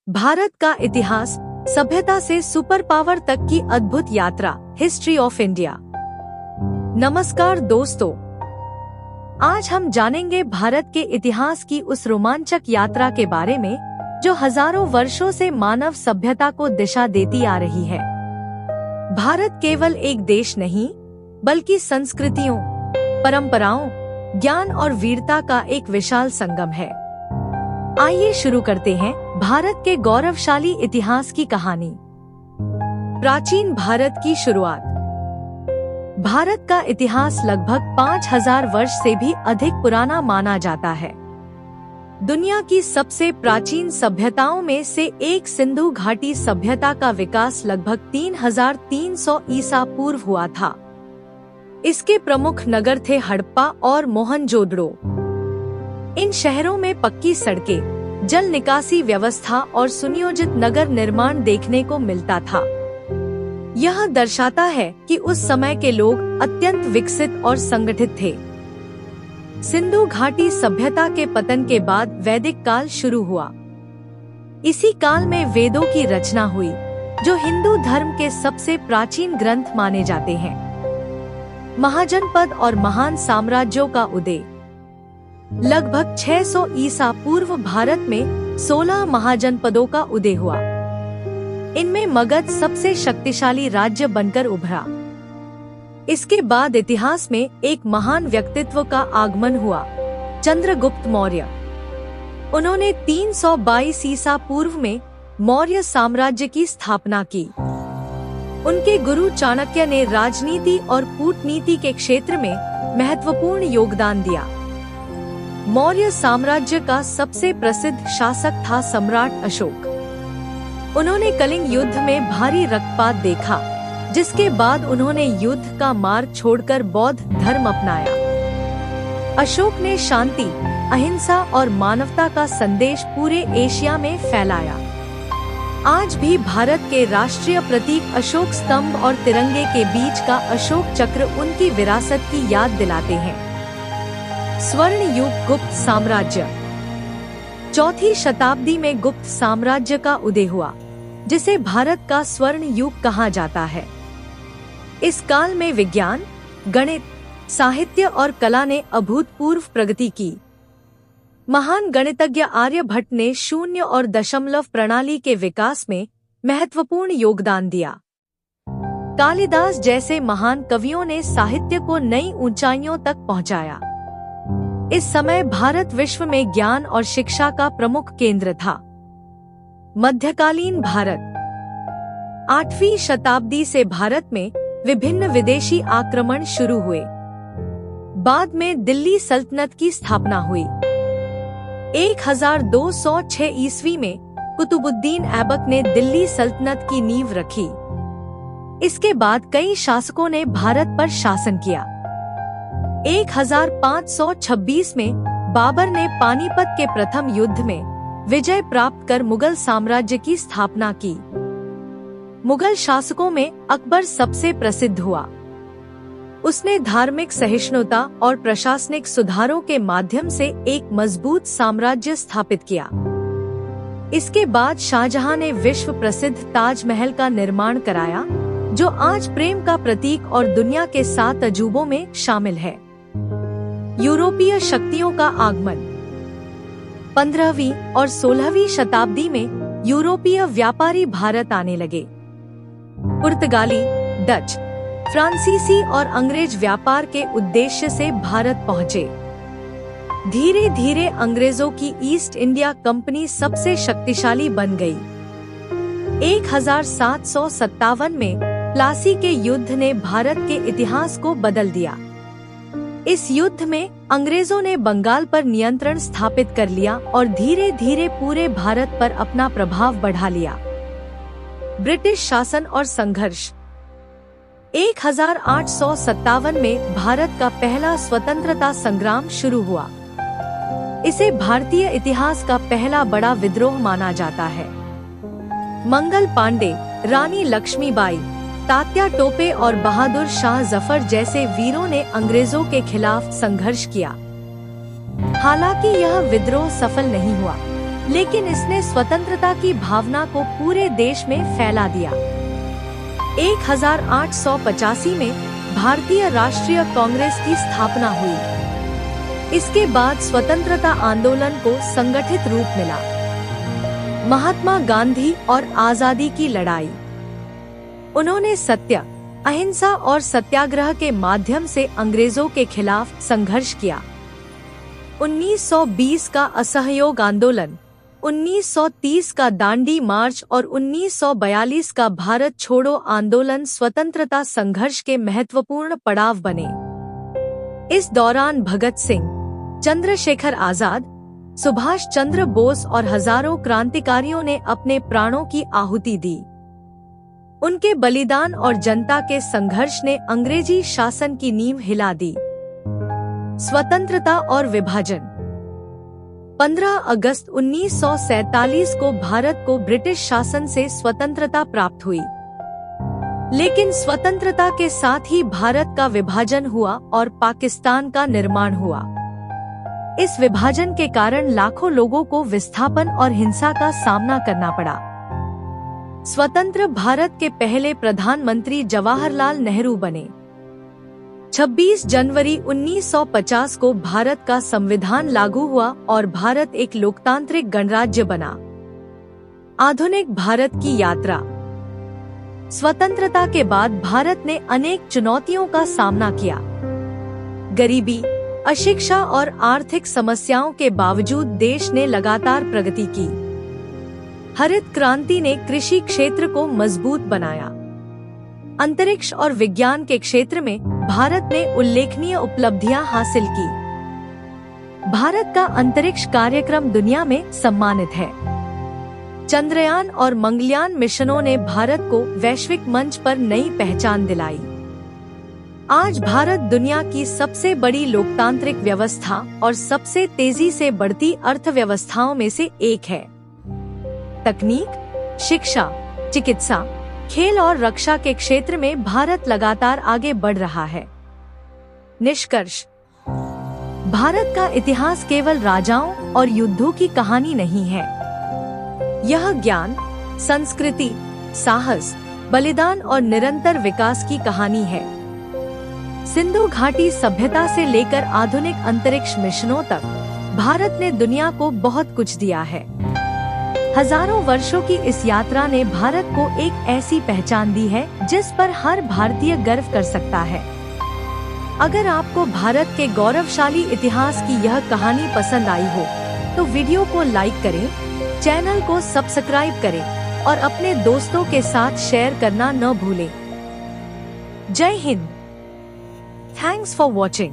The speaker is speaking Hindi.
भारत का इतिहास, सभ्यता से सुपर पावर तक की अद्भुत यात्रा, हिस्ट्री ऑफ इंडिया। नमस्कार दोस्तों, आज हम जानेंगे भारत के इतिहास की उस रोमांचक यात्रा के बारे में जो हजारों वर्षों से मानव सभ्यता को दिशा देती आ रही है। भारत केवल एक देश नहीं, बल्कि संस्कृतियों, परंपराओं, ज्ञान और वीरता का एक विशाल संगम है। आइए शुरू करते हैं भारत के गौरवशाली इतिहास की कहानी। प्राचीन भारत की शुरुआत। भारत का इतिहास लगभग 5000 वर्ष से भी अधिक पुराना माना जाता है। दुनिया की सबसे प्राचीन सभ्यताओं में से एक सिंधु घाटी सभ्यता का विकास लगभग 3300 ईसा पूर्व हुआ था। इसके प्रमुख नगर थे हड़प्पा और मोहनजोदड़ो। इन शहरों में पक्की सड़कें, जल निकासी व्यवस्था और सुनियोजित नगर निर्माण देखने को मिलता था। यह दर्शाता है कि उस समय के लोग अत्यंत विकसित और संगठित थे। सिंधु घाटी सभ्यता के पतन के बाद वैदिक काल शुरू हुआ। इसी काल में वेदों की रचना हुई, जो हिंदू धर्म के सबसे प्राचीन ग्रंथ माने जाते हैं। महाजनपद और महान साम्राज्यों का उदय। लगभग 600 ईसा पूर्व भारत में 16 महाजनपदों का उदय हुआ। इनमें मगध सबसे शक्तिशाली राज्य बनकर उभरा। इसके बाद इतिहास में एक महान व्यक्तित्व का आगमन हुआ, चंद्रगुप्त मौर्य। उन्होंने 322 ईसा पूर्व में मौर्य साम्राज्य की स्थापना की। उनके गुरु चाणक्य ने राजनीति और कूटनीति के क्षेत्र में महत्वपूर्ण योगदान दिया। मौर्य साम्राज्य का सबसे प्रसिद्ध शासक था सम्राट अशोक। उन्होंने कलिंग युद्ध में भारी रक्तपात देखा, जिसके बाद उन्होंने युद्ध का मार्ग छोड़कर बौद्ध धर्म अपनाया। अशोक ने शांति, अहिंसा और मानवता का संदेश पूरे एशिया में फैलाया। आज भी भारत के राष्ट्रीय प्रतीक अशोक स्तंभ और तिरंगे के बीच का अशोक चक्र उनकी विरासत की याद दिलाते हैं। स्वर्ण युग गुप्त साम्राज्य। चौथी शताब्दी में गुप्त साम्राज्य का उदय हुआ, जिसे भारत का स्वर्ण युग कहा जाता है। इस काल में विज्ञान, गणित, साहित्य और कला ने अभूतपूर्व प्रगति की। महान गणितज्ञ आर्यभट्ट ने शून्य और दशमलव प्रणाली के विकास में महत्वपूर्ण योगदान दिया। कालिदास जैसे महान कवियों ने साहित्य को नई ऊंचाइयों तक पहुंचाया। इस समय भारत विश्व में ज्ञान और शिक्षा का प्रमुख केंद्र था। मध्यकालीन भारत। 8वीं शताब्दी से भारत में विभिन्न विदेशी आक्रमण शुरू हुए। बाद में दिल्ली सल्तनत की स्थापना हुई। 1206 ईस्वी में कुतुबुद्दीन ऐबक ने दिल्ली सल्तनत की नींव रखी। इसके बाद कई शासकों ने भारत पर शासन किया। 1526 में बाबर ने पानीपत के प्रथम युद्ध में विजय प्राप्त कर मुगल साम्राज्य की स्थापना की। मुगल शासकों में अकबर सबसे प्रसिद्ध हुआ। उसने धार्मिक सहिष्णुता और प्रशासनिक सुधारों के माध्यम से एक मजबूत साम्राज्य स्थापित किया। इसके बाद शाहजहां ने विश्व प्रसिद्ध ताजमहल का निर्माण कराया, जो आज प्रेम का प्रतीक और दुनिया के 7 अजूबों में शामिल है। यूरोपीय शक्तियों का आगमन। 15वीं और 16वीं शताब्दी में यूरोपीय व्यापारी भारत आने लगे। पुर्तगाली, डच, फ्रांसीसी और अंग्रेज व्यापार के उद्देश्य से भारत पहुँचे। धीरे धीरे अंग्रेजों की ईस्ट इंडिया कंपनी सबसे शक्तिशाली बन गई। 1757 में प्लासी के युद्ध ने भारत के इतिहास को बदल दिया। इस युद्ध में अंग्रेजों ने बंगाल पर नियंत्रण स्थापित कर लिया और धीरे धीरे पूरे भारत पर अपना प्रभाव बढ़ा लिया। ब्रिटिश शासन और संघर्ष। 1857 में भारत का पहला स्वतंत्रता संग्राम शुरू हुआ। इसे भारतीय इतिहास का पहला बड़ा विद्रोह माना जाता है। मंगल पांडे, रानी लक्ष्मीबाई, तात्या टोपे और बहादुर शाह जफर जैसे वीरों ने अंग्रेजों के खिलाफ संघर्ष किया। हालांकि यह विद्रोह सफल नहीं हुआ। लेकिन इसने स्वतंत्रता की भावना को पूरे देश में फैला दिया। 1885 में भारतीय राष्ट्रीय कांग्रेस की स्थापना हुई। इसके बाद स्वतंत्रता आंदोलन को संगठित रूप मिला। महात्मा गांधी और आजादी की लड़ाई। उन्होंने सत्य, अहिंसा और सत्याग्रह के माध्यम से अंग्रेजों के खिलाफ संघर्ष किया। 1920 का असहयोग आंदोलन, 1930 का दांडी मार्च और 1942 का भारत छोड़ो आंदोलन स्वतंत्रता संघर्ष के महत्वपूर्ण पड़ाव बने। इस दौरान भगत सिंह, चंद्रशेखर आजाद, सुभाष चंद्र बोस और हजारों क्रांतिकारियों ने अपने प्राणों की आहुति दी। उनके बलिदान और जनता के संघर्ष ने अंग्रेजी शासन की नींव हिला दी। स्वतंत्रता और विभाजन। 15 अगस्त 1947 को भारत को ब्रिटिश शासन से स्वतंत्रता प्राप्त हुई। लेकिन स्वतंत्रता के साथ ही भारत का विभाजन हुआ और पाकिस्तान का निर्माण हुआ। इस विभाजन के कारण लाखों लोगों को विस्थापन और हिंसा का सामना करना पड़ा। स्वतंत्र भारत के पहले प्रधानमंत्री जवाहरलाल नेहरू बने। 26 जनवरी 1950 को भारत का संविधान लागू हुआ और भारत एक लोकतांत्रिक गणराज्य बना। आधुनिक भारत की यात्रा। स्वतंत्रता के बाद भारत ने अनेक चुनौतियों का सामना किया। गरीबी, अशिक्षा और आर्थिक समस्याओं के बावजूद देश ने लगातार प्रगति की। हरित क्रांति ने कृषि क्षेत्र को मजबूत बनाया। अंतरिक्ष और विज्ञान के क्षेत्र में भारत ने उल्लेखनीय उपलब्धियां हासिल की। भारत का अंतरिक्ष कार्यक्रम दुनिया में सम्मानित है। चंद्रयान और मंगलयान मिशनों ने भारत को वैश्विक मंच पर नई पहचान दिलाई। आज भारत दुनिया की सबसे बड़ी लोकतांत्रिक व्यवस्था और सबसे तेजी से बढ़ती अर्थव्यवस्थाओं में से एक है। तकनीक, शिक्षा, चिकित्सा, खेल और रक्षा के क्षेत्र में भारत लगातार आगे बढ़ रहा है। निष्कर्ष। भारत का इतिहास केवल राजाओं और युद्धों की कहानी नहीं है। यह ज्ञान, संस्कृति, साहस, बलिदान और निरंतर विकास की कहानी है। सिंधु घाटी सभ्यता से लेकर आधुनिक अंतरिक्ष मिशनों तक भारत ने दुनिया को बहुत कुछ दिया है। हजारों वर्षों की इस यात्रा ने भारत को एक ऐसी पहचान दी है जिस पर हर भारतीय गर्व कर सकता है। अगर आपको भारत के गौरवशाली इतिहास की यह कहानी पसंद आई हो तो वीडियो को लाइक करें, चैनल को सब्सक्राइब करें और अपने दोस्तों के साथ शेयर करना न भूलें। जय हिंद। Thanks for watching.